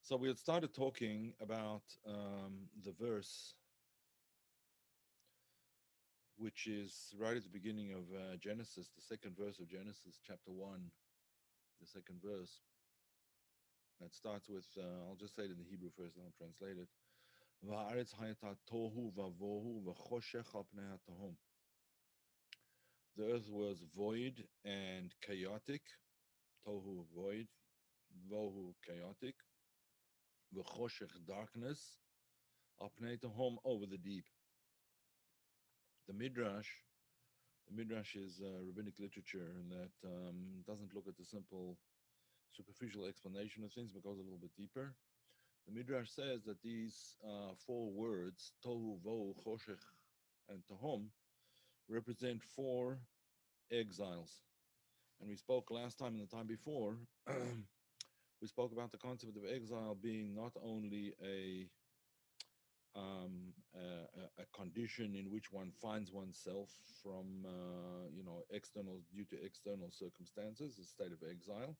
So we had started talking about the verse, which is right at the beginning of Genesis, the second verse of Genesis, chapter 1, the second verse. That starts with, I'll just say it in the Hebrew first, and I'll translate it. "Va'aretz hayata tohu vavohu v'choshech al pnei hatahom." The earth was void and chaotic. Tohu, void, vohu, chaotic. V'choshech, darkness. Al pnei tahom, over the deep. The Midrash The Midrash is rabbinic literature and that doesn't look at the simple, superficial explanation of things, but goes a little bit deeper. The Midrash says that these four words, tohu, vohu, choshech, and tahom, represent four exiles. And we spoke last time and the time before, we spoke about the concept of exile being not only a condition in which one finds oneself from, external, due to external circumstances, a state of exile.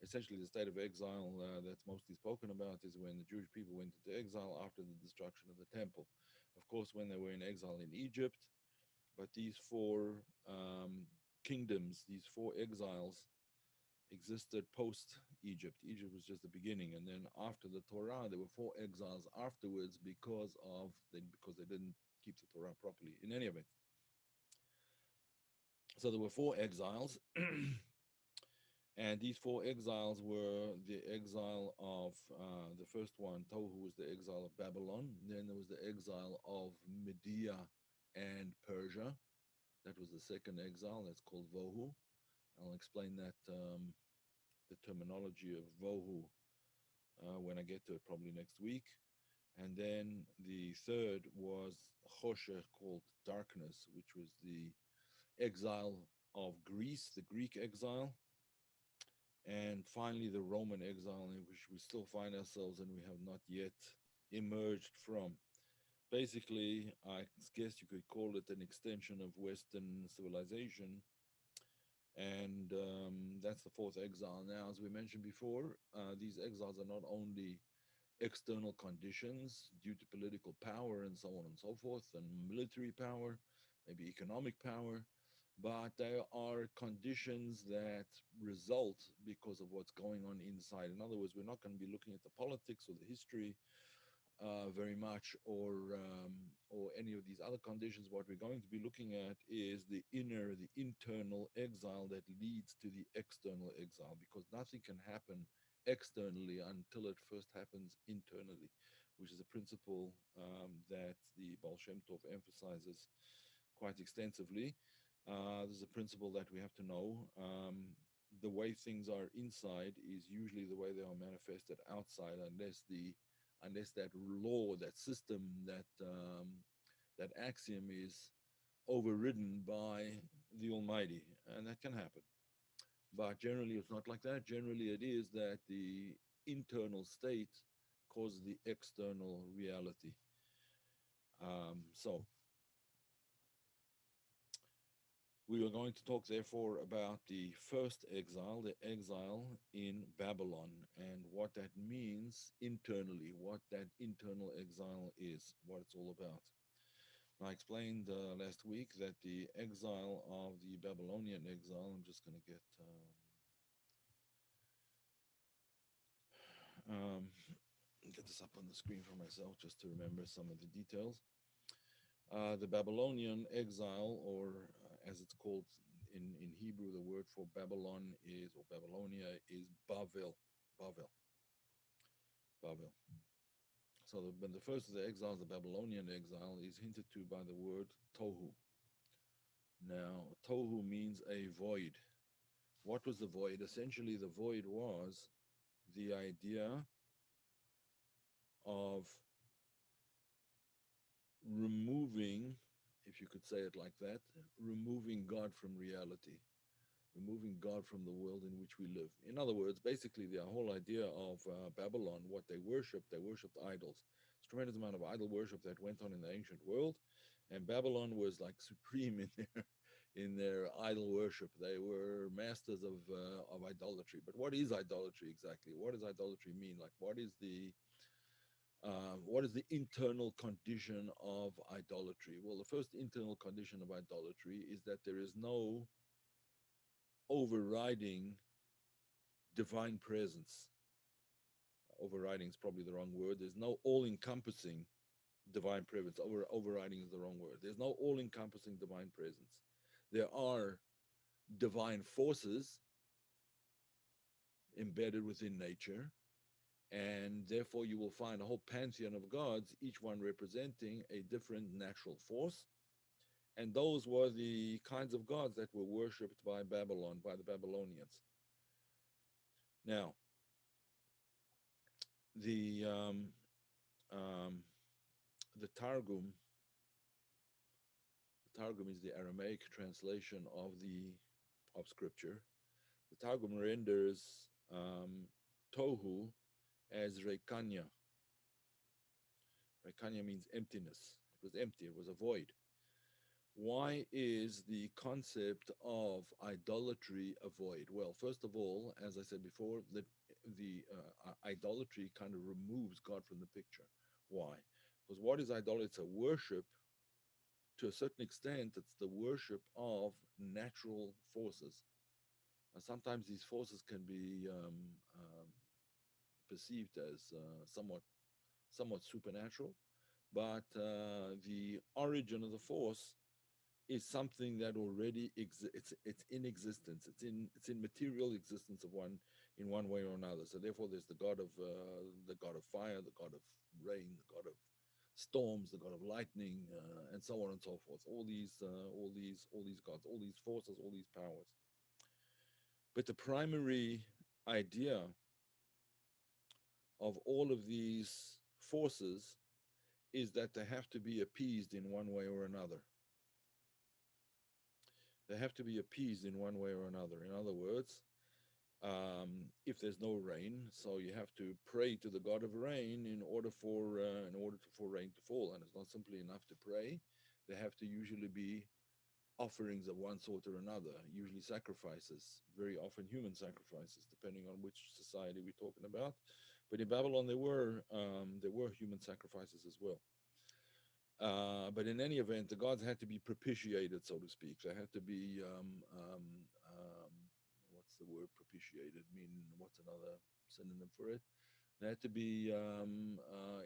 Essentially, the state of exile that's mostly spoken about is when the Jewish people went into exile after the destruction of the temple. Of course, when they were in exile in Egypt, but these four kingdoms, these four exiles, existed post Egypt. Egypt was just the beginning, and then after the Torah, there were four exiles afterwards because they didn't keep the Torah properly. In any event, so there were four exiles, and these four exiles were the exile of the first one. Tohu was the exile of Babylon. Then there was the exile of Media and Persia. That was the second exile. That's called Vohu. I'll explain that the terminology of Vohu when I get to it, probably next week. And then the third was Choshech, called darkness, which was the exile of Greece, the Greek exile. And finally, the Roman exile, in which we still find ourselves and we have not yet emerged from. Basically, I guess you could call it an extension of Western civilization. And that's the fourth exile. Now, as we mentioned before, these exiles are not only external conditions due to political power and so on and so forth, and military power, maybe economic power, but they are conditions that result because of what's going on inside. In other words, we're not going to be looking at the politics or the history very much, or any of these other conditions. What we're going to be looking at is the internal exile that leads to the external exile, because nothing can happen externally until it first happens internally, which is a principle that the Baal Shem Tov emphasizes quite extensively. There's a principle that we have to know. The way things are inside is usually the way they are manifested outside, unless that law, that system, that axiom is overridden by the Almighty, and that can happen. But generally, it's not like that. Generally, it is that the internal state causes the external reality. So we are going to talk, therefore, about the first exile, the exile in Babylon, and what that means internally, what that internal exile is, what it's all about. I explained last week that the exile of the Babylonian exile, I'm just going to get this up on the screen for myself just to remember some of the details. The Babylonian exile, or as it's called in Hebrew, the word for Babylon is, or Babylonia is Bavel. Bavel. Bavel. So the first of the exiles, the Babylonian exile, is hinted to by the word Tohu. Now, Tohu means a void. What was the void? Essentially, the void was the idea of removing, if you could say it like that, removing God from reality, removing God from the world in which we live. In other words, basically, the whole idea of Babylon, what they worshipped idols. It's a tremendous amount of idol worship that went on in the ancient world, and Babylon was like supreme in in their idol worship. They were masters of idolatry. But what is idolatry exactly? What does idolatry mean? Like, what is the internal condition of idolatry? Well, the first internal condition of idolatry is that there is no overriding divine presence. Overriding is probably the wrong word. There's no all-encompassing divine presence. Overriding is the wrong word. There's no all-encompassing divine presence. There are divine forces embedded within nature, and therefore you will find a whole pantheon of gods, each one representing a different natural force. And those were the kinds of gods that were worshipped by Babylon, by the Babylonians. Now, the um, um, the Targum, the Targum is the Aramaic translation of Scripture. The Targum renders tohu as rekanya. Rekanya means emptiness. It was empty. It was a void. Why is the concept of idolatry a void? Well, first of all, as I said before, the idolatry kind of removes God from the picture. Why? Because what is idolatry? It's a worship. To a certain extent, it's the worship of natural forces. And sometimes these forces can be perceived as somewhat supernatural, but the origin of the force is something that already exists. It's in existence. It's in material existence of one in one way or another. So therefore, there's the god of fire, the god of rain, the god of storms, the god of lightning, and so on and so forth. All these gods, all these forces, all these powers. But the primary idea of all of these forces is that they have to be appeased in one way or another. They have to be appeased in one way or another. In other words, if there's no rain, so you have to pray to the god of rain for rain to fall, and it's not simply enough to pray. There have to usually be offerings of one sort or another, usually sacrifices, very often human sacrifices, depending on which society we're talking about. But in Babylon, there were human sacrifices as well. But in any event, the gods had to be propitiated, so to speak. They had to be, what's the word propitiated mean? What's another synonym for it? They had to be,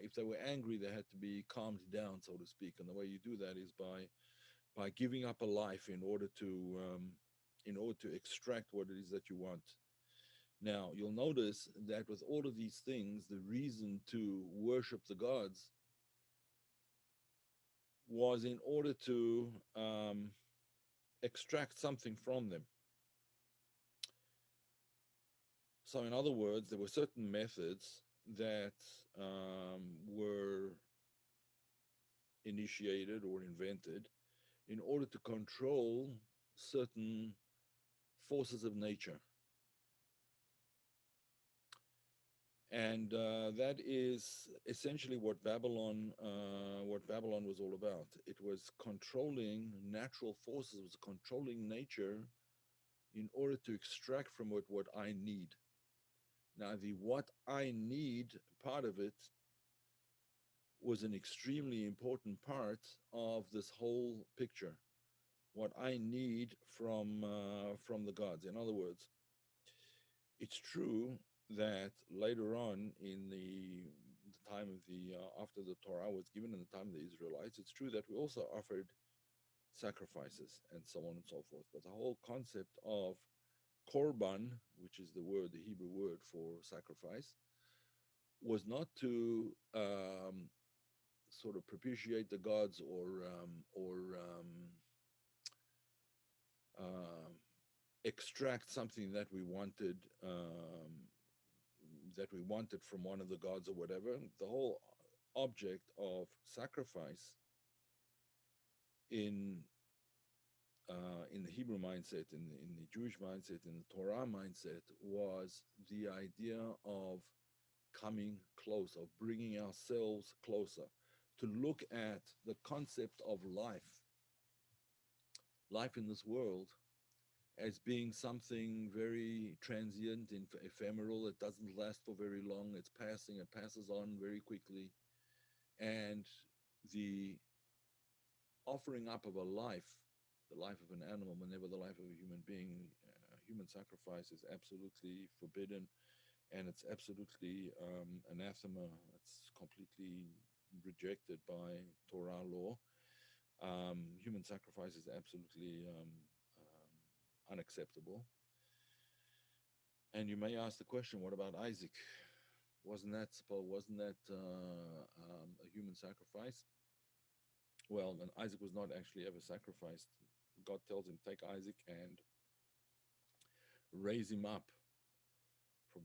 if they were angry, they had to be calmed down, so to speak. And the way you do that is by giving up a life in order to extract what it is that you want. Now, you'll notice that with all of these things, the reason to worship the gods was in order to extract something from them. So, in other words, there were certain methods that were initiated or invented in order to control certain forces of nature. And that is essentially what Babylon was all about. It was controlling natural forces, it was controlling nature in order to extract from it what I need. Now, the what I need part of it was an extremely important part of this whole picture. What I need from the gods. In other words, it's true that later on in the time of the after the Torah was given in the time of the Israelites, it's true that we also offered sacrifices and so on and so forth. But the whole concept of korban, which is the Hebrew word for sacrifice, was not to sort of propitiate the gods or extract something that we wanted from one of the gods or whatever. The whole object of sacrifice in the Hebrew mindset, in the Jewish mindset, in the Torah mindset, was the idea of coming close, of bringing ourselves closer, to look at the concept of life life in this world as being something very transient and ephemeral. It doesn't last for very long. It's passing. It passes on very quickly. And the offering up of a life, the life of an animal, whenever the life of a human being, human sacrifice is absolutely forbidden, and it's absolutely anathema. It's completely rejected by Torah law. Human sacrifice is absolutely unacceptable. And you may ask the question, what about Isaac? Wasn't that a human sacrifice? Well, and Isaac was not actually ever sacrificed. God tells him, take Isaac and raise him up, for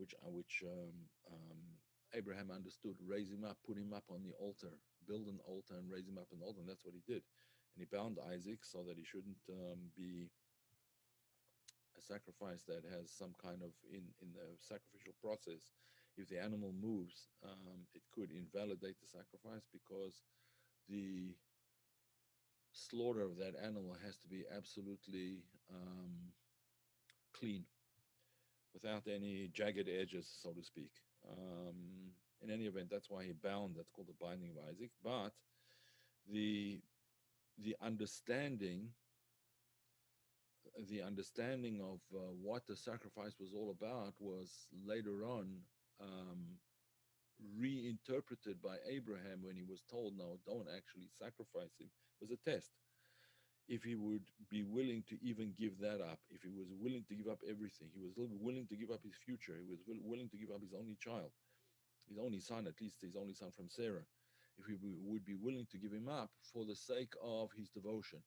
Abraham understood. Raise him up, put him up on the altar, build an altar and raise him up on the altar. And that's what he did. And he bound Isaac so that he shouldn't be a sacrifice that has some kind of, in the sacrificial process, if the animal moves, it could invalidate the sacrifice, because the slaughter of that animal has to be absolutely clean, without any jagged edges, so to speak. In any event, that's why he bound. That's called the binding of Isaac. But the the understanding the understanding of what the sacrifice was all about was later on um, reinterpreted by Abraham when he was told, no, don't actually sacrifice him. It was a test. If he would be willing to even give that up, if he was willing to give up everything, he was willing to give up his future, he was willing to give up his only child, his only son, at least his only son from Sarah, if he would be willing to give him up for the sake of his devotion.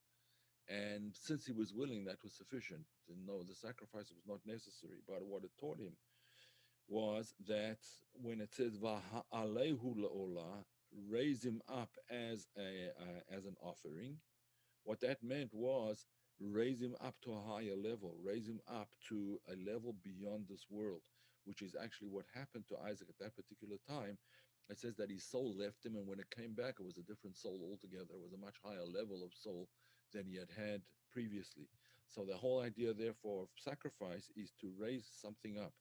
And since he was willing, that was sufficient. No, the sacrifice was not necessary. But what it taught him was that when it says "Va'alehu la'olah," raise him up as as an offering, what that meant was raise him up to a higher level, raise him up to a level beyond this world, which is actually what happened to Isaac at that particular time. It says that his soul left him, and when it came back, it was a different soul altogether. It was a much higher level of soul than he had previously. So the whole idea, therefore, of sacrifice is to raise something up.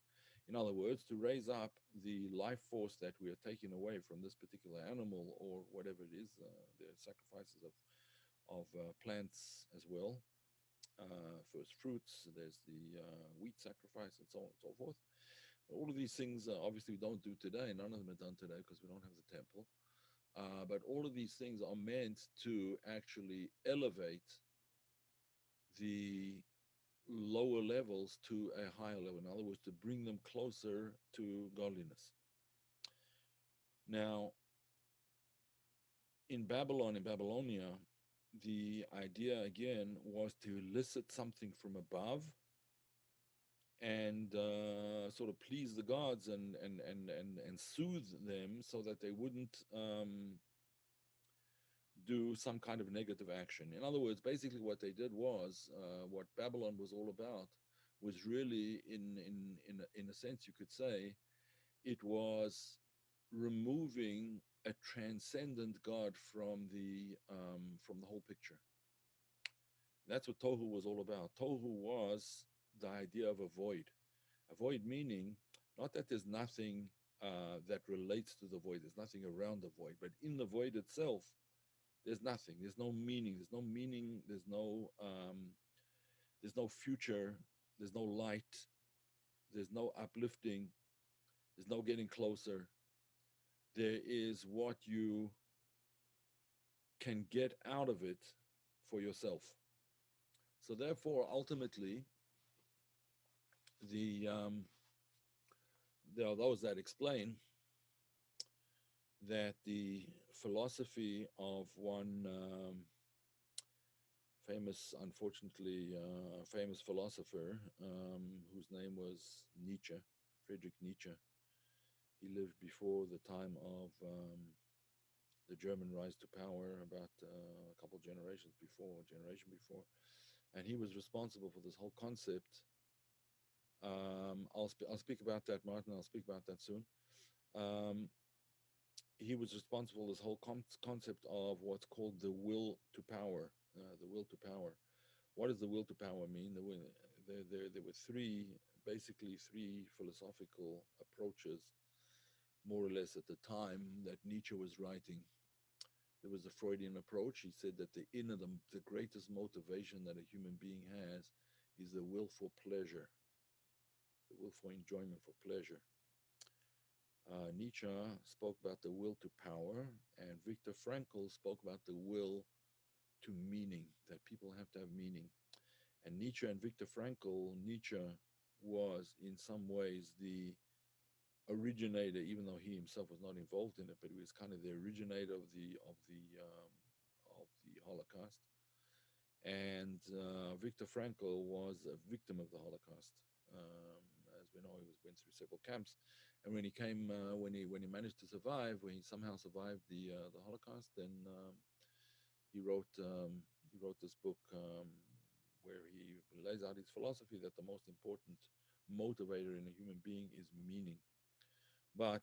In other words, to raise up the life force that we are taking away from this particular animal or whatever it is. There are sacrifices of plants as well, first fruits. There's the wheat sacrifice, and so on and so forth. All of these things, obviously, we don't do today. None of them are done today because we don't have the temple. But all of these things are meant to actually elevate the lower levels to a higher level. In other words, to bring them closer to godliness. Now, in Babylon, in Babylonia, the idea again was to elicit something from above and sort of please the gods and soothe them so that they wouldn't do some kind of negative action. In other words, basically what they did was what Babylon was all about was really, in a sense, you could say, it was removing a transcendent God from the whole picture. That's what Tohu was all about. Tohu was the idea of a void. A void meaning not that there's nothing that relates to the void, there's nothing around the void, but in the void itself, there's nothing. There's no meaning. There's no meaning. There's no future. There's no light. There's no uplifting. There's no getting closer. There is what you can get out of it for yourself. So therefore, ultimately, there are those that explain that the philosophy of one unfortunately, famous philosopher whose name was Nietzsche, Friedrich Nietzsche. He lived before the time of the German rise to power, about a couple generations before, generation before, and he was responsible for this whole concept. I'll speak about that, Martin. I'll speak about that soon. He was responsible for this whole concept of what's called the will to power, What does the will to power mean? There were basically three philosophical approaches, more or less, at the time that Nietzsche was writing. There was the Freudian approach. He said that the greatest motivation that a human being has is the will for pleasure, the will for enjoyment, for pleasure. Nietzsche spoke about the will to power, and Viktor Frankl spoke about the will to meaning, that people have to have meaning. And Nietzsche and Viktor Frankl, Nietzsche was in some ways the originator, even though he himself was not involved in it, but he was kind of the originator of the Holocaust. And Viktor Frankl was a victim of the Holocaust. As we know, he went through several camps, and when he came, when he managed to survive, when he somehow survived the Holocaust, then he wrote he wrote this book where he lays out his philosophy that the most important motivator in a human being is meaning. But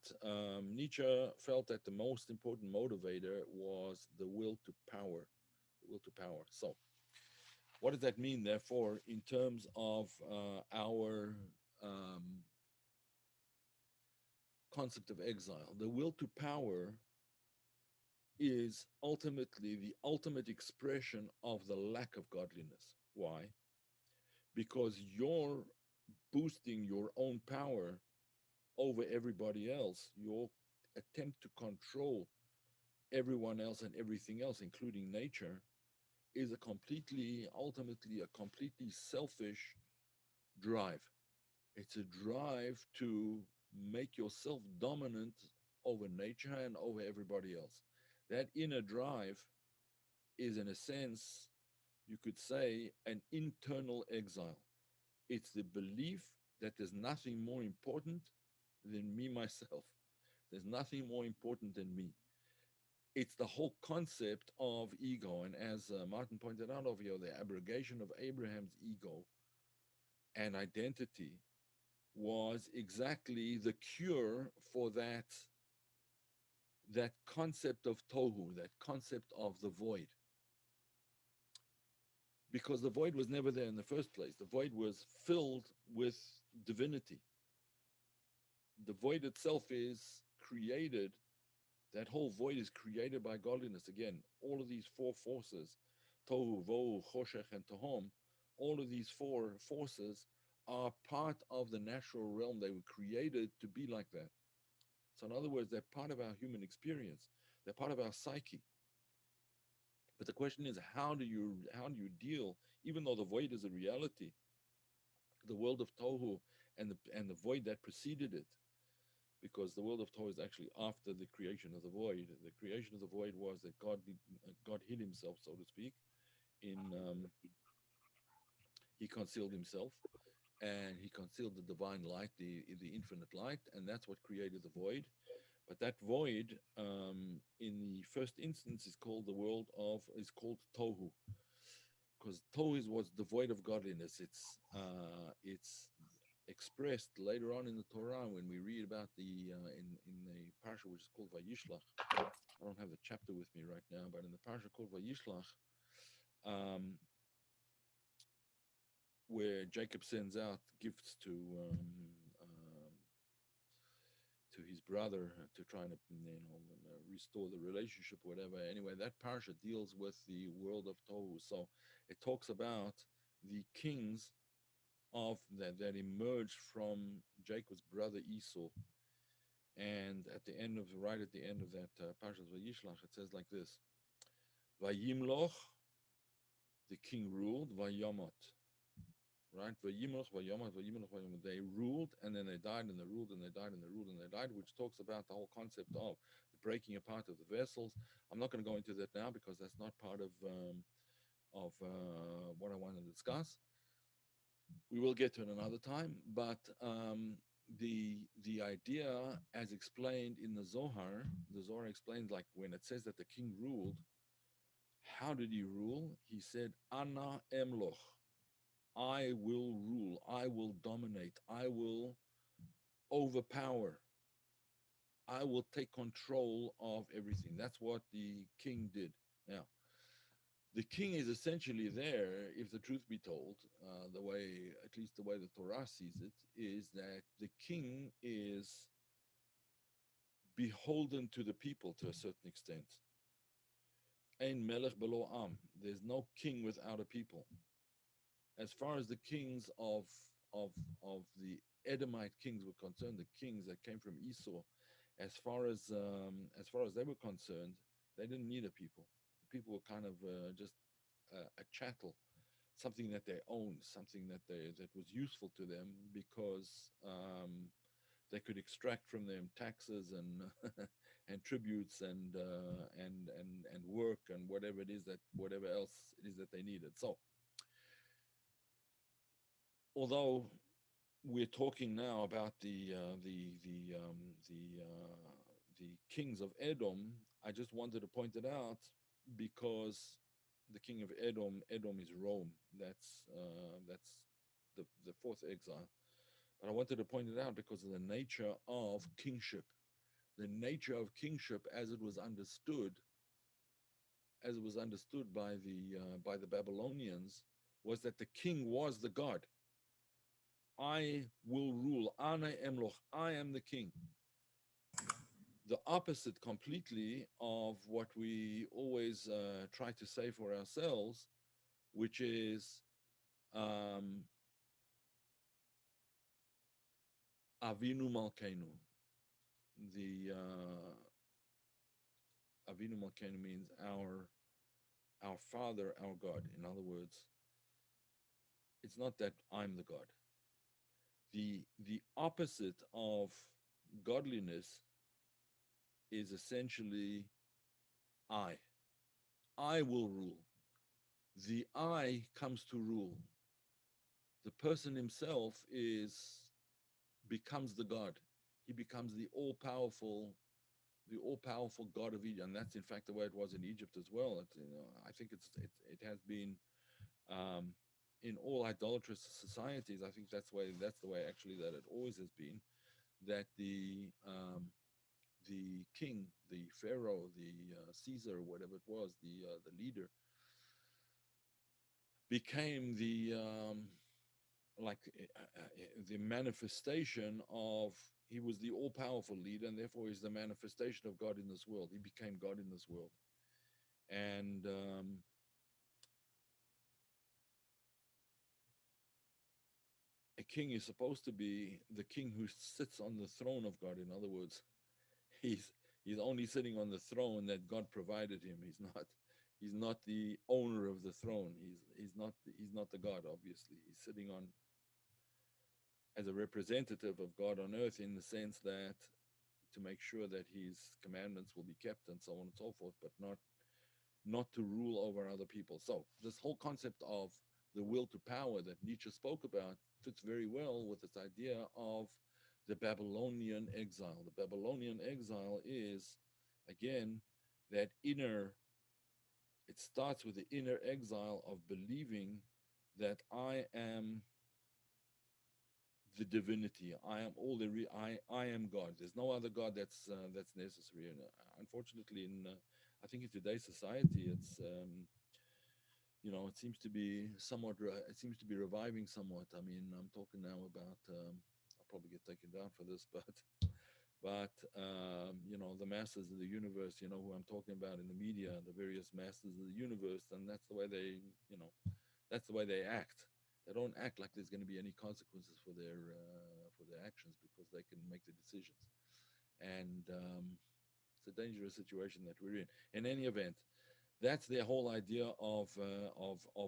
Nietzsche felt that the most important motivator was the will to power, the will to power. So, what does that mean, therefore, in terms of our um, concept of exile? The will to power is ultimately the ultimate expression of the lack of godliness. Why? Because you're boosting your own power over everybody else. Your attempt to control everyone else and everything else, including nature, is ultimately, a completely selfish drive. It's a drive to make yourself dominant over nature and over everybody else. That inner drive is, in a sense, you could say, an internal exile. It's the belief that there's nothing more important than me, myself. There's nothing more important than me. It's the whole concept of ego. And as Martin pointed out over here, the abrogation of Abraham's ego and identity was exactly the cure for that concept of tohu, that concept of the void. Because the void was never there in the first place. The void was filled with divinity. The void itself is created, that whole void is created by godliness. Again, all of these four forces, tohu, vohu, choshech, and tohom, all of these four forces are part of the natural realm. They were created to be like that. So in other words, they're part of our human experience. They're part of our psyche. But the question is, how do you deal, even though the void is a reality, the world of tohu and the void that preceded it, because the world of tohu is actually after the creation of the void. The creation of the void was that God hid himself, so to speak, in he concealed himself, and he concealed the divine light, the infinite light, and that's what created the void. But that void, in the first instance, is called tohu, because tohu is what's the void of godliness. It's expressed later on in the Torah when we read about in the parsha which is called Vayishlach. I don't have the chapter with me right now, but in the parsha called Vayishlach, um, where Jacob sends out gifts to his brother to try to restore the relationship, whatever. Anyway, that parsha deals with the world of tohu. So it talks about the kings of that emerged from Jacob's brother Esau. And right at the end of that Parshas Vayishlach, it says like this: Vayimloch, the king ruled, Vayomot. Right? Vayimloch, Vayomot, Vayimloch, Vayomot. They ruled, and then they died, and they ruled, and they died, and they ruled, and they died, which talks about the whole concept of the breaking apart of the vessels. I'm not going to go into that now because that's not part of what I want to discuss. We will get to it another time, but the idea, as explained in the Zohar explains, like when it says that the king ruled, how did he rule? He said, "Ana emloch," I will rule, I will dominate, I will overpower, I will take control of everything. That's what the king did. Now, The king is essentially there, if the truth be told, the way, at least the way the Torah sees it, is that the king is beholden to the people to a certain extent. Ein melech belo am. There's no king without a people. As far as the kings of of the Edomite kings were concerned, the kings that came from Esau, as far as they were concerned, they didn't need a people. The people were kind of just a chattel, something that they owned, something that was useful to them because they could extract from them taxes and and tributes and work and whatever else it is that they needed. So although we're talking now about the kings of Edom, I just wanted to point it out because the king of Edom is Rome. That's the fourth exile. But I wanted to point it out because of the nature of kingship. The nature of kingship, as it was understood by the Babylonians, was that the king was the god. I will rule. Ana emloch. I am the king. The opposite completely of what we always try to say for ourselves, which is um, Avinu Malkeinu. The Avinu Malkeinu means our Father, our God. In other words, it's not that I'm the God. The opposite of godliness is essentially I. I will rule. The I comes to rule. The person himself is becomes the God. He becomes the all-powerful God of Egypt, and that's in fact the way it was in Egypt as well. I think it has been um, in all idolatrous societies. I think that's the way actually that it always has been. That the king, the pharaoh, the Caesar, whatever it was, the leader, became the manifestation of, he was the all-powerful leader, and therefore he's the manifestation of God in this world. He became God in this world. And a king is supposed to be the king who sits on the throne of God. In other words, he's he's only sitting on the throne that God provided him. He's not the owner of the throne. He's not the God. Obviously, he's sitting on as a representative of God on earth, in the sense that to make sure that his commandments will be kept and so on and so forth, but not to rule over other people. So this whole concept of the will to power that Nietzsche spoke about fits very well with this idea of the Babylonian exile. The Babylonian exile is, again, that inner, it starts with the inner exile of believing that I am the divinity. I am all I am God. There's no other God that's necessary. And unfortunately, I think in today's society, it seems to be it seems to be reviving somewhat. I mean, I'm talking now about, I'll probably get taken down for this, but the masters of the universe, who I'm talking about in the media, the various masters of the universe, and that's the way that's the way they act. They don't act like there's going to be any consequences for their actions, because they can make the decisions. And it's a dangerous situation that we're in. In any event, that's their whole idea of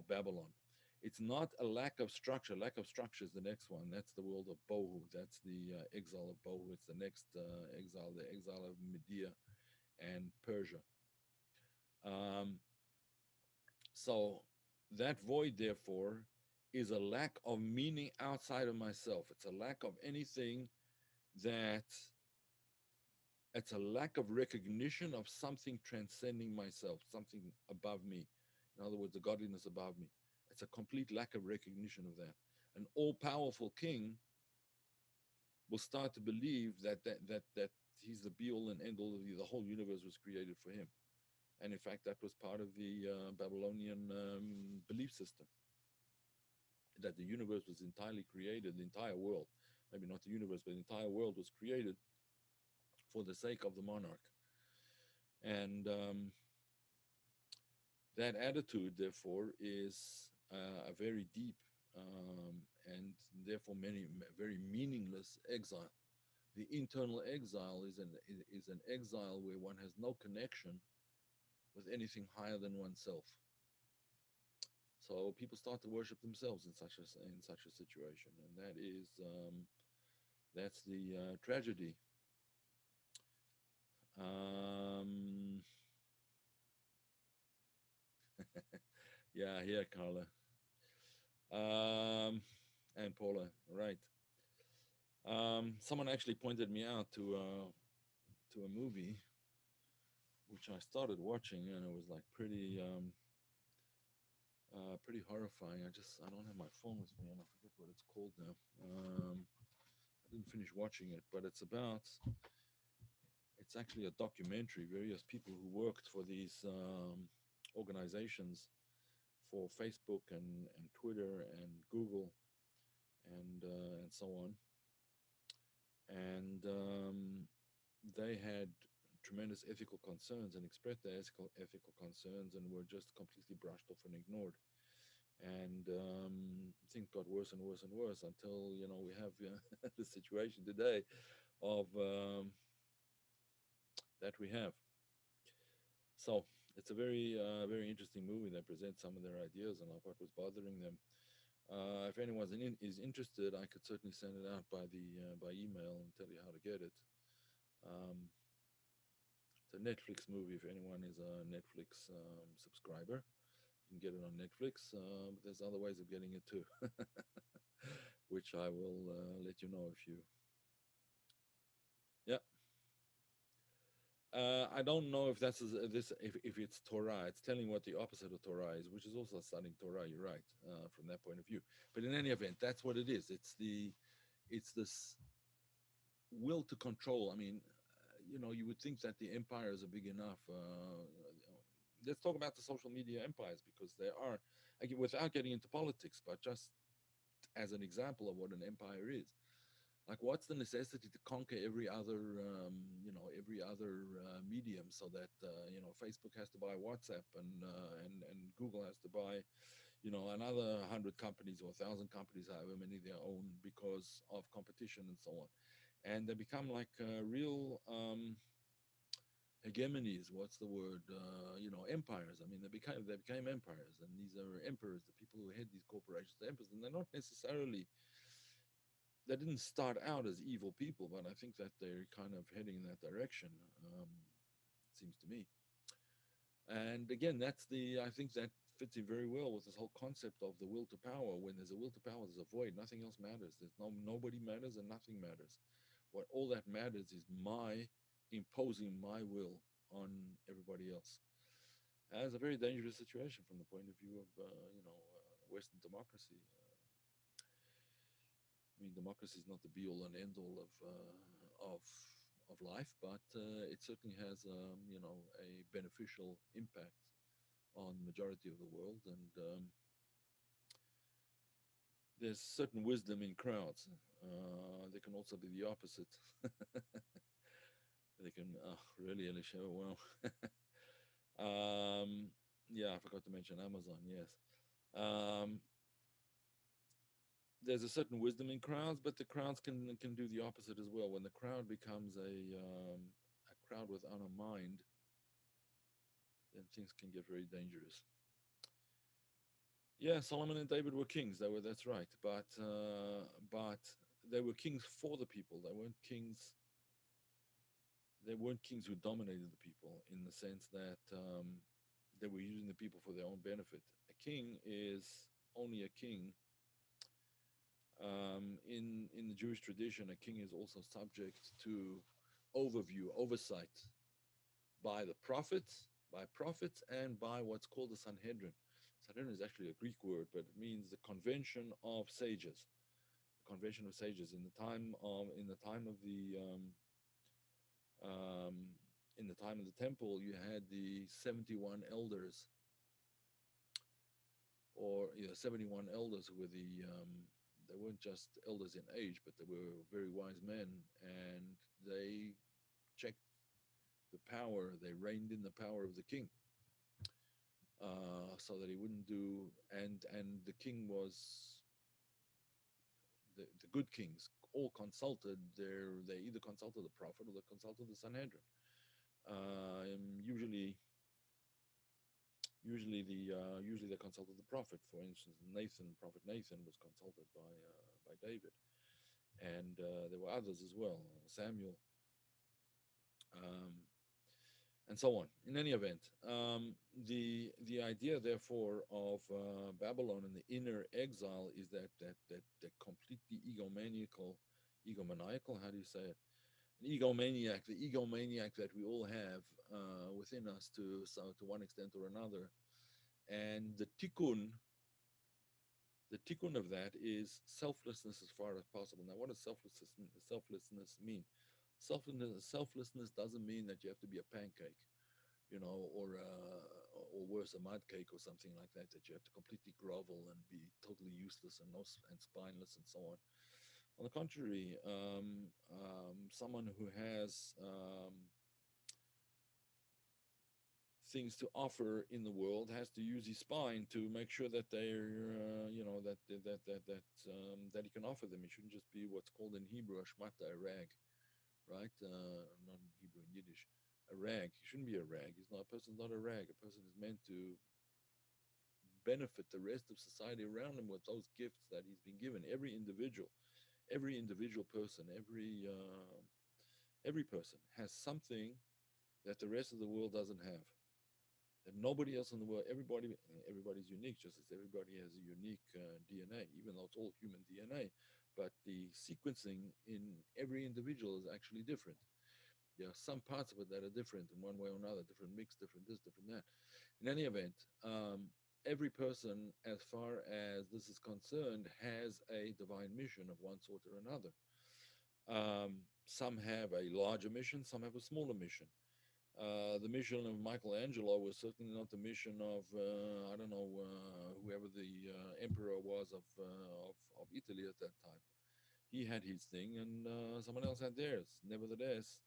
Babylon. It's not a lack of structure. Lack of structure is the next one. That's the world of Bohu. That's the exile of Bohu. It's the next exile, the exile of Media and Persia. Um, so that void, therefore, is a lack of meaning outside of myself. It's a lack of anything that, it's a lack of recognition of something transcending myself, something above me. In other words, the godliness above me. It's a complete lack of recognition of that. An all-powerful king will start to believe that he's the be-all and end-all of the whole universe was created for him. And in fact, that was part of the Babylonian belief system, that the universe was entirely created, the entire world, maybe not the universe, but the entire world was created for the sake of the monarch. And that attitude, therefore, is a very deep and therefore very meaningless exile. The internal exile is an exile where one has no connection with anything higher than oneself. So people start to worship themselves in such a situation, and that's the tragedy. Um, yeah, here, Carla, and Paula, right? Someone actually pointed me out to a movie which I started watching, and it was like pretty horrifying. I don't have my phone with me, and I forget what it's called now. I didn't finish watching it, but it's actually a documentary. Various people who worked for these organizations, for Facebook and Twitter and Google and so on, and they had tremendous ethical concerns and expressed their ethical concerns and were just completely brushed off and ignored. And things got worse and worse and worse until we have the situation today of that we have. So it's a very interesting movie that presents some of their ideas and like what was bothering them. If anyone is interested, I could certainly send it out by email and tell you how to get it. Um, it's a Netflix movie. If anyone is a Netflix subscriber, you can get it on Netflix. But there's other ways of getting it too, which I will let you know if you. Yeah. I don't know if that's this if it's Torah. It's telling what the opposite of Torah is, which is also studying Torah. You're right from that point of view. But in any event, that's what it is. It's this will to control. I mean, you would think that the empires are big enough. Let's talk about the social media empires because they are, without getting into politics, but just as an example of what an empire is. Like, what's the necessity to conquer every other medium, so that Facebook has to buy WhatsApp and Google has to buy another 100 companies or 1,000 companies, however many they own, because of competition and so on, and they become like real hegemonies. What's the word? Empires. I mean, they became empires, and these are emperors, the people who head these corporations, the emperors, and they're not necessarily they didn't start out as evil people, but I think that they're kind of heading in that direction. It seems to me. And again, I think that fits in very well with this whole concept of the will to power. When there's a will to power, there's a void. Nothing else matters. Nobody matters and nothing matters. What all that matters is my imposing my will on everybody else. And it's a very dangerous situation from the point of view of Western democracy. I mean, democracy is not the be all and end all of life, but it certainly has a beneficial impact on majority of the world, and there's certain wisdom in crowds. They can also be the opposite. They can really, really show well. Yeah, I forgot to mention Amazon. Yes. Um, there's a certain wisdom in crowds, but the crowds can do the opposite as well. When the crowd becomes a crowd without a mind, then things can get very dangerous. Yeah, Solomon and David were kings. That's right, but they were kings for the people. They weren't kings. They weren't kings who dominated the people in the sense that they were using the people for their own benefit. A king is only a king. In the Jewish tradition, a king is also subject to overview, oversight by the prophets, and by what's called the Sanhedrin. Sanhedrin is actually a Greek word, but it means the convention of sages. The convention of sages in the time of the in the time of the temple, you had the 71 elders, or 71 elders who were they weren't just elders in age, but they were very wise men, and they checked the power, they reined in the power of the king, so that he wouldn't do, and the king was, the good kings all consulted they either consulted the prophet or they consulted the Sanhedrin. Usually, usually they consulted the prophet. For instance, Prophet Nathan was consulted by David, and there were others as well, Samuel, um, and so on. In any event, the idea, therefore, of Babylon and the inner exile is that completely egomaniacal. How do you say it? An egomaniac, the egomaniac that we all have within us, to one extent or another, and the tikkun of that is selflessness as far as possible. Now, what does selflessness mean? Selflessness doesn't mean that you have to be a pancake, or worse, a mud cake or something like that. That you have to completely grovel and be totally useless and and spineless and so on. On the contrary, someone who has things to offer in the world has to use his spine to make sure that they're, that he can offer them. He shouldn't just be what's called in Hebrew a shmata, a rag, right? Not in Hebrew, in Yiddish, a rag. He shouldn't be a rag. He's not. A person's not a rag. A person is meant to benefit the rest of society around him with those gifts that he's been given. Every individual person, every person has something that the rest of the world doesn't have. That nobody else in the world. Everybody's unique, just as everybody has a unique DNA, even though it's all human DNA. But the sequencing in every individual is actually different. There are some parts of it that are different in one way or another, different mix, different this, different that. In any event, every person, as far as this is concerned, has a divine mission of one sort or another. Some have a larger mission, some have a smaller mission. The mission of Michelangelo was certainly not the mission of, I don't know, whoever the emperor was of Italy at that time. He had his thing, and someone else had theirs. Nevertheless,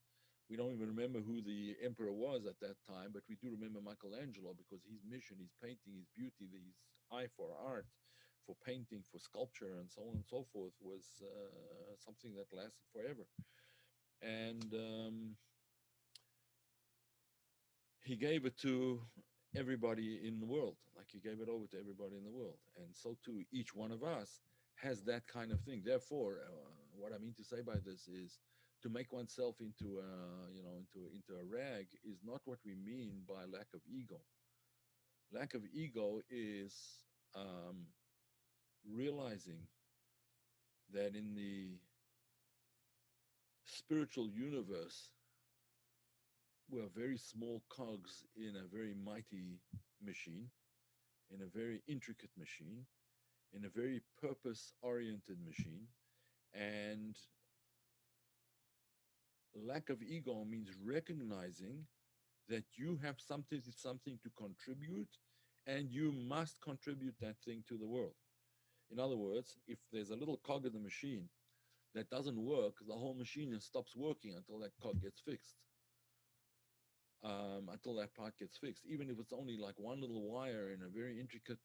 we don't even remember who the emperor was at that time, but we do remember Michelangelo, because his mission, his painting, his beauty, his eye for art, for painting, for sculpture, and so on and so forth, was something that lasted forever. And he gave it to everybody in the world, like he gave it over to everybody in the world. And so too, each one of us has that kind of thing. Therefore, what I mean to say by this is, to make oneself into a rag is not what we mean by lack of ego. Lack of ego is um, realizing that in the spiritual universe, we're very small cogs in a very mighty machine, in a very intricate machine, in a very purpose oriented machine. And lack of ego means recognizing that you have something to contribute, and you must contribute that thing to the world. In other words, if there's a little cog in the machine that doesn't work, the whole machine stops working until that cog gets fixed. Until that part gets fixed, even if it's only like one little wire in a very intricate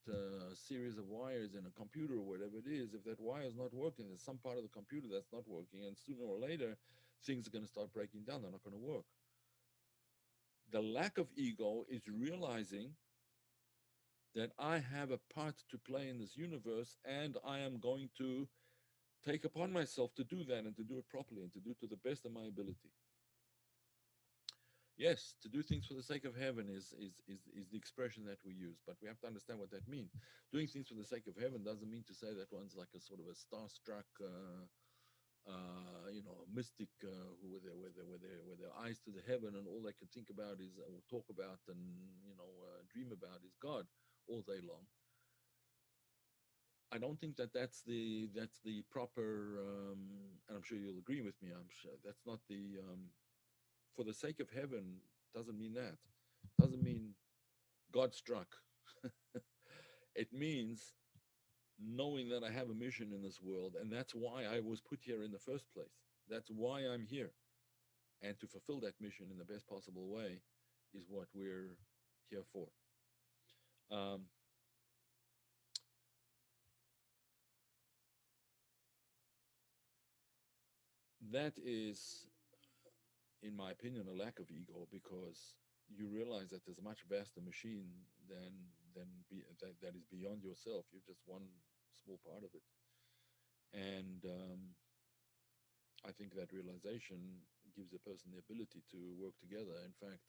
series of wires in a computer or whatever it is. If that wire is not working, there's some part of the computer that's not working, and sooner or later, things are going to start breaking down. They're not going to work. The lack of ego is realizing that I have a part to play in this universe, and I am going to take upon myself to do that, and to do it properly, and to do it to the best of my ability. Yes, to do things for the sake of heaven is the expression that we use, but we have to understand what that means. Doing things for the sake of heaven doesn't mean to say that one's like a sort of a starstruck, mystic, who with their eyes to the heaven, and all they can think about is, or talk about, and dream about is God all day long. I don't think that that's the proper, and I'm sure you'll agree with me. I'm sure that's not the for the sake of heaven. Doesn't mean that. Doesn't mean God struck. It means knowing that I have a mission in this world, and that's why I was put here in the first place. That's why I'm here. And to fulfill that mission in the best possible way is what we're here for. Um, that is, in my opinion, a lack of ego, because you realize that there's a much vaster machine that is beyond yourself. You're just one small part of it. And I think that realization gives a person the ability to work together. In fact,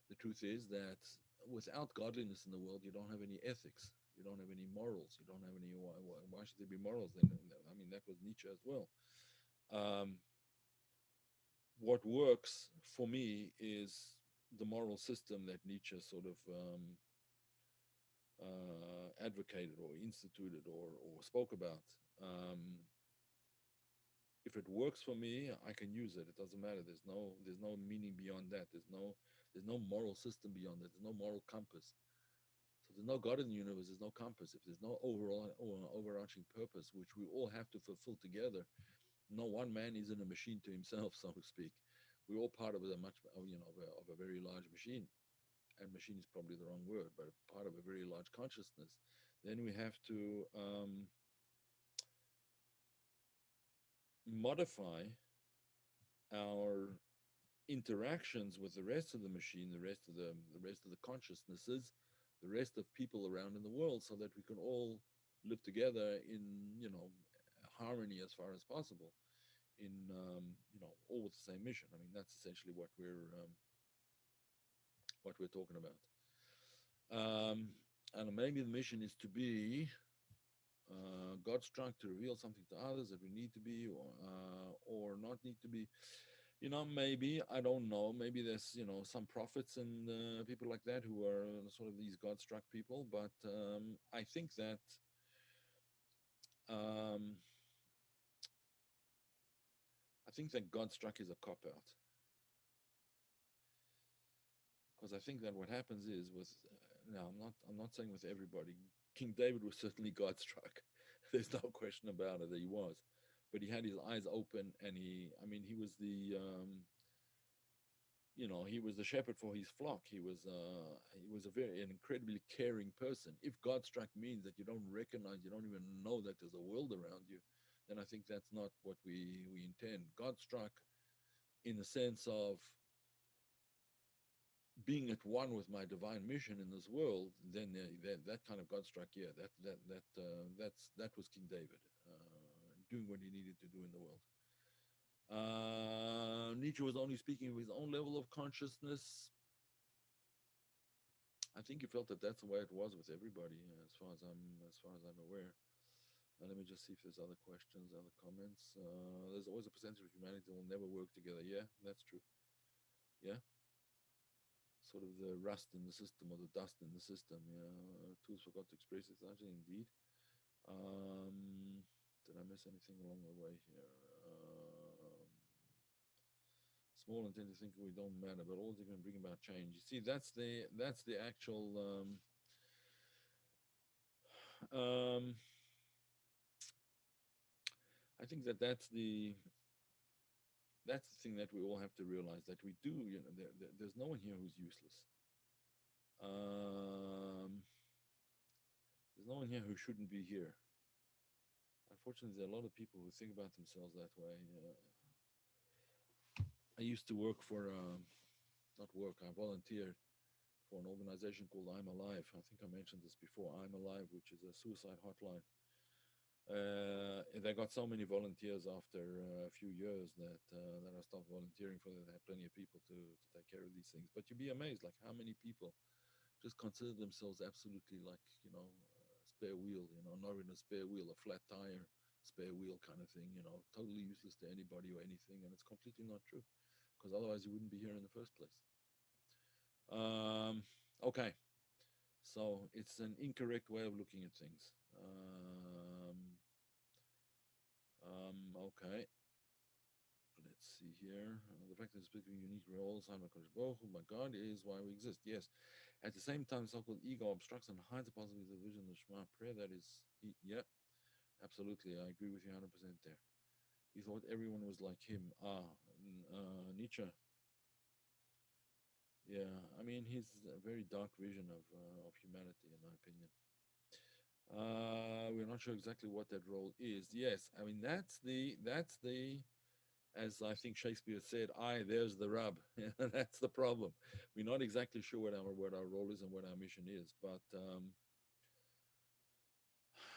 the truth is that without godliness in the world, you don't have any ethics. You don't have any morals. You don't have any. Why should there be morals then? I mean, that was Nietzsche as well. Um, what works for me is the moral system that Nietzsche sort of advocated or instituted or spoke about. Um, if it works for me, I can use it. It doesn't matter. There's no meaning beyond that. There's no moral system beyond that. There's no moral compass. So there's no God in the universe. There's no compass. If there's no overall or overarching purpose, which we all have to fulfill together, no one man isn't a machine to himself, so to speak. We're all part of a much, of a very large machine. And machine is probably the wrong word, but part of a very large consciousness. Then we have to modify our interactions with the rest of the machine, the rest of the consciousnesses, the rest of people around in the world, so that we can all live together in harmony as far as possible, in all with the same mission. I mean, that's essentially what we're talking about. And maybe the mission is to be God's struck, to reveal something to others that we need to be, or not need to be. Maybe, I don't know. Maybe there's some prophets and people like that who are sort of these God struck people. But um, I think that God struck is a cop out, because I think that what happens is with now I'm not saying with everybody. King David was certainly God struck. There's no question about it that he was, but he had his eyes open, and he was the shepherd for his flock. He was an incredibly caring person. If God struck means that you don't recognize, you don't even know that there's a world around you, then I think that's not what we intend. God struck in the sense of being at one with my divine mission in this world, then that kind of God struck, yeah, that was King David, doing what he needed to do in the world. Nietzsche was only speaking of his own level of consciousness. I think he felt that that's the way it was with everybody, as far as I'm aware. Let me just see if there's other questions, other comments. There's always a percentage of humanity that will never work together. Yeah, that's true. Yeah, sort of the rust in the system or the dust in the system. Yeah, tools forgot to express it. Actually, indeed. Did I miss anything along the way here? Small and tend to think we don't matter, but all they can bring about change. You see, that's the actual. Um, I think that's the thing that we all have to realize, that we do. There's no one here who's useless. Um, there's no one here who shouldn't be here. Unfortunately, there are a lot of people who think about themselves that way. I used to work for, not work, I volunteered for an organization called I'm Alive. I think I mentioned this before. I'm Alive, which is a suicide hotline. They got so many volunteers after a few years that I stopped volunteering for them. They had plenty of people to take care of these things. But you'd be amazed, like how many people just consider themselves absolutely like, spare wheel, not even a spare wheel, a flat tire, spare wheel kind of thing, totally useless to anybody or anything. And it's completely not true, because otherwise you wouldn't be here in the first place. Okay, so it's an incorrect way of looking at things. Okay, let's see here. The fact that speaking unique roles, I'm not oh my God, is why we exist. Yes. At the same time, so-called ego obstructs and hides the possibility of the vision of the Shema prayer. That is, yeah, absolutely. I agree with you 100% there. He thought everyone was like him. Nietzsche. Yeah, I mean, he's a very dark vision of humanity, in my opinion. We're not sure exactly what that role is. Yes, I mean that's the as I think Shakespeare said, "Aye, there's the rub." That's the problem. We're not exactly sure what our role is and what our mission is. But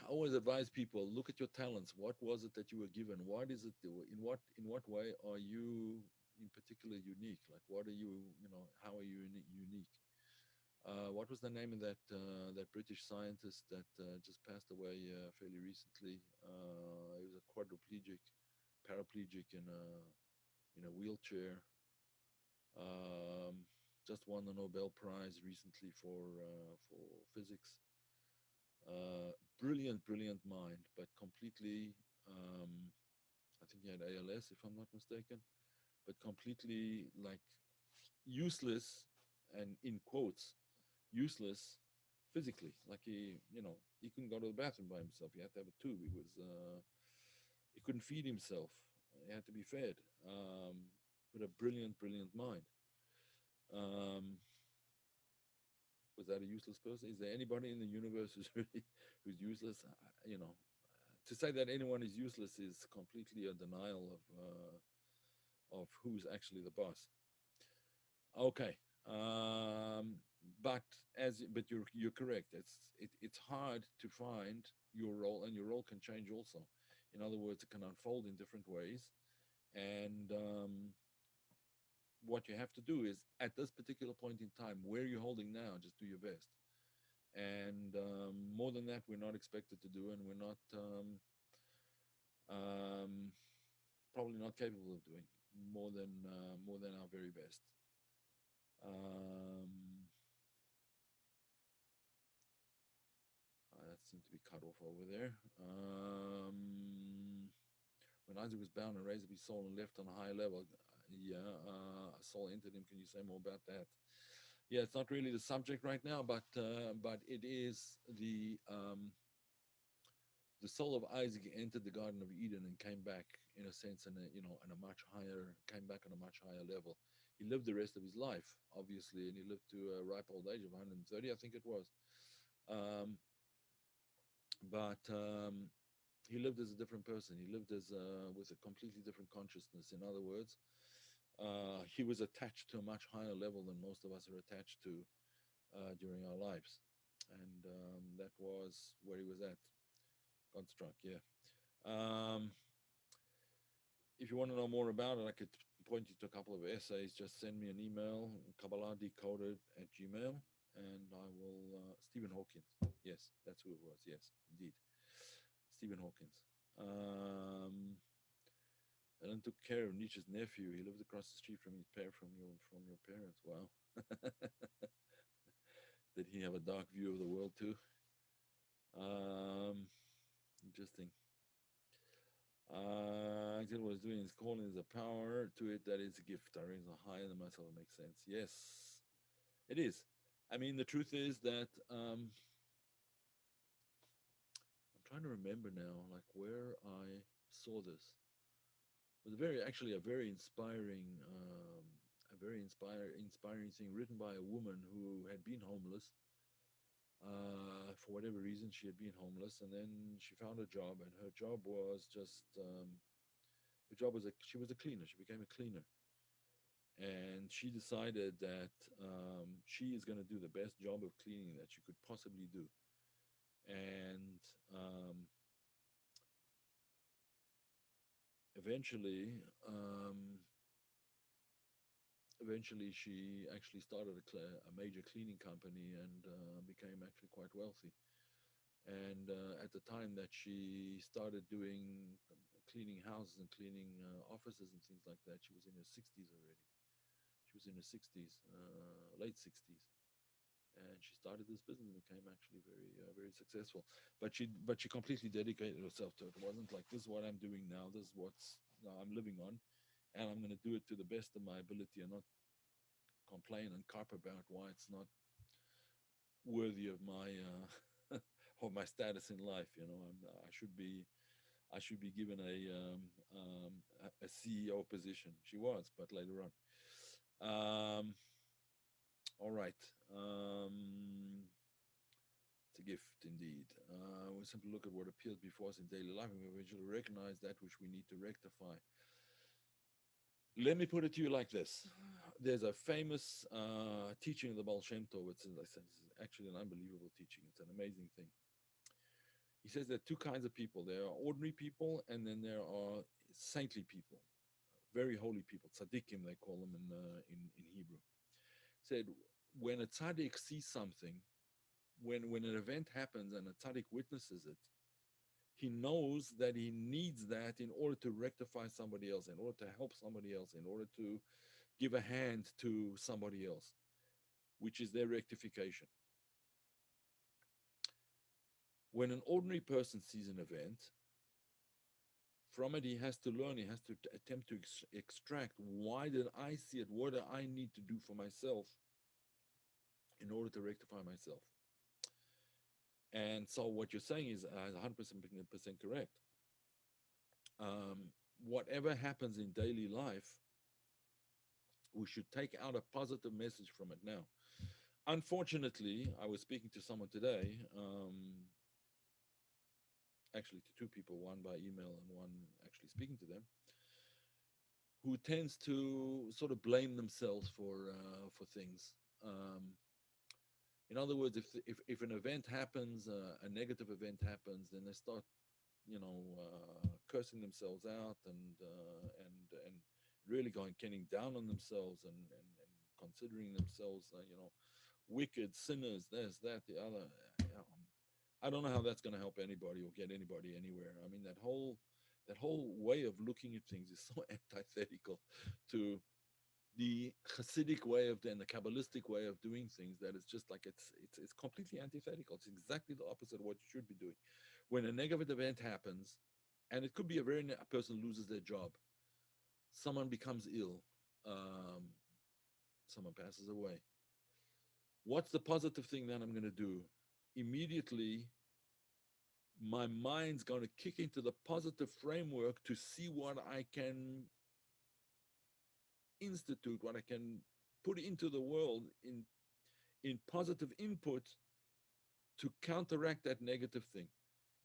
I always advise people: look at your talents. What was it that you were given? What is it? In what way are you in particular unique? Like, what are you? How are you unique? What was the name of that British scientist that just passed away fairly recently? He was a quadriplegic, paraplegic in a wheelchair. Um, just won the Nobel Prize recently for physics. Brilliant, brilliant mind, but completely. I think he had ALS, if I'm not mistaken, but completely like useless, and in quotes, useless physically. Like he couldn't go to the bathroom by himself. He had to have a tube. He couldn't feed himself. He had to be fed. With a brilliant, brilliant mind. Um, was that a useless person? Is there anybody in the universe who's useless? To say that anyone is useless is completely a denial of who's actually the boss. Okay. Um, but you're correct. It's hard to find your role, and your role can change also. In other words, it can unfold in different ways. And what you have to do is, at this particular point in time, where you're holding now, just do your best. And more than that, we're not expected to do, and we're not um, probably not capable of doing more than our very best. Um, that seemed to be cut off over there. When Isaac was bound and raised to be soul and left on a higher level, yeah, a soul entered him. Can you say more about that? Yeah, it's not really the subject right now, but it is the soul of Isaac entered the Garden of Eden and came back, in a sense, in a much higher, came back on a much higher level. He lived the rest of his life, obviously, and he lived to a ripe old age of 130, I think it was. Um, but he lived as a different person. He lived as with a completely different consciousness. In other words, he was attached to a much higher level than most of us are attached to during our lives, and that was where he was at. Construct, yeah. Um, if you want to know more about it, I could point you to a couple of essays. Just send me an email, Kabbalah Decoded at Gmail, and I will. Stephen Hawkins. Yes, that's who it was. Yes, indeed. Stephen Hawkins. Ellen took care of Nietzsche's nephew. He lived across the street from your parents. Wow. Did he have a dark view of the world too? Um, Interesting. Actually, what it's doing is calling is a power to it that is a gift. I raise a higher than myself. It makes sense. Yes, it is. I mean, the truth is that I'm trying to remember now, like where I saw this. It was actually a very inspiring thing written by a woman who had been homeless. For whatever reason, she had been homeless, and then she found a job, and her job was just her job was she was a cleaner. She became a cleaner, and she decided that she is going to do the best job of cleaning that she could possibly do. And eventually, um, eventually, she actually started a major cleaning company and became actually quite wealthy. And at the time that she started doing cleaning houses and cleaning offices and things like that, she was in her 60s already. She was in her 60s, late 60s, and she started this business and became actually very successful. But she completely dedicated herself to it. It wasn't like, this is what I'm doing now. This is what's I'm living on, and I'm going to do it to the best of my ability and not complain and carp about why it's not worthy of my of my status in life. I should be given a CEO position. She was, but later on. Um, all right. It's a gift indeed. We simply look at what appears before us in daily life, and we eventually recognize that which we need to rectify. Let me put it to you like this. There's a famous teaching of the Baal Shem Tov. It's, as I said, it's actually an unbelievable teaching. It's an amazing thing. He says there are two kinds of people. There are ordinary people, and then there are saintly people, very holy people. Tzaddikim, they call them in Hebrew. Said, when a tzaddik sees something, when an event happens and a tzaddik witnesses it, he knows that he needs that in order to rectify somebody else, in order to help somebody else, in order to give a hand to somebody else, which is their rectification. When an ordinary person sees an event, from it he has to learn, he has to attempt to extract, why did I see it? What do I need to do for myself in order to rectify myself? And so what you're saying is 100% correct. Whatever happens in daily life, we should take out a positive message from it. Now, unfortunately, I was speaking to someone today, actually to two people, one by email and one actually speaking to them, who tends to sort of blame themselves for things. In other words, if an event happens, a negative event happens, then they start, cursing themselves out and really getting down on themselves and considering themselves, wicked sinners. There's that, the other. I don't know how that's going to help anybody or get anybody anywhere. I mean, that whole way of looking at things is so antithetical to the Hasidic way of and the Kabbalistic way of doing things that it's just like it's completely antithetical. It's exactly the opposite of what you should be doing. When a negative event happens, and it could be a person loses their job, someone becomes ill, um, someone passes away. What's the positive thing that I'm going to do? Immediately, my mind's going to kick into the positive framework to see what I can institute, what I can put into the world in positive input to counteract that negative thing.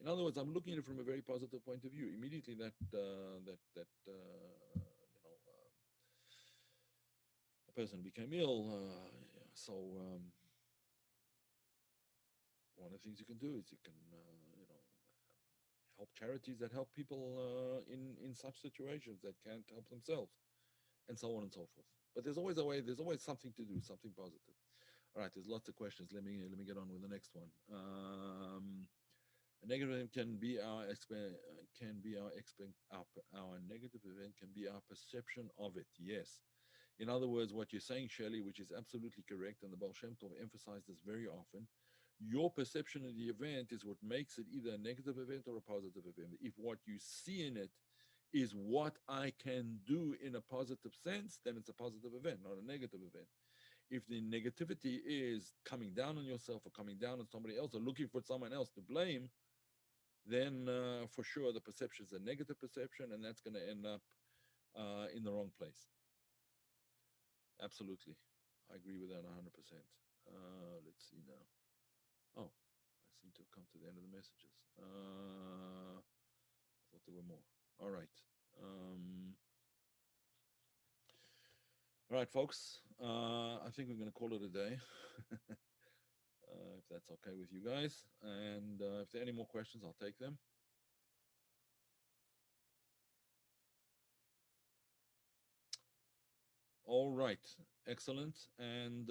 In other words, I'm looking at it from a very positive point of view. Immediately, a person became ill. So one of the things you can do is you can help charities that help people in such situations that can't help themselves, and so on and so forth. But there's always a way. There's always something to do, something positive. All right, there's lots of questions. Let me get on with the next one. A negative event can be our negative event can be our perception of it. Yes. In other words, what you're saying, Shelley, which is absolutely correct, and the Baal Shem Tov emphasized this very often. Your perception of the event is what makes it either a negative event or a positive event. If what you see in it is what I can do in a positive sense, then it's a positive event, not a negative event. If the negativity is coming down on yourself or coming down on somebody else or looking for someone else to blame, then for sure the perception is a negative perception, and that's going to end up in the wrong place. Absolutely. I agree with that 100%. Let's see now. Oh, I seem to have come to the end of the messages. I thought there were more. All right. All right, folks. I think we're going to call it a day. If that's okay with you guys. And if there are any more questions, I'll take them. All right. Excellent. And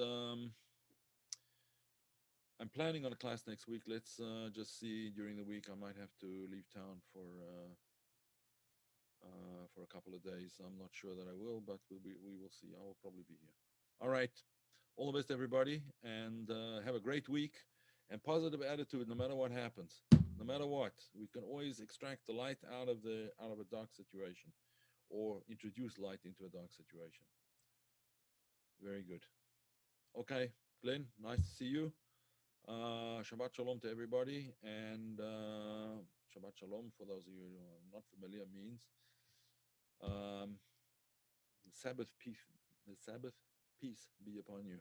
I'm planning on a class next week. Let's just see. During the week, I might have to leave town for a couple of days. I'm not sure that I will, but we will see. I will probably be here. All right. All the best, everybody, and have a great week and positive attitude no matter what happens. No matter what, we can always extract the light out of a dark situation. or introduce light into a dark situation. Very good. Okay, Glenn, nice to see you. Shabbat Shalom to everybody, and Shabbat Shalom for those of you who are not familiar means um, the Sabbath peace. The Sabbath peace be upon you.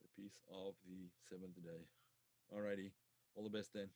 The peace of the seventh day. Alrighty, all the best then.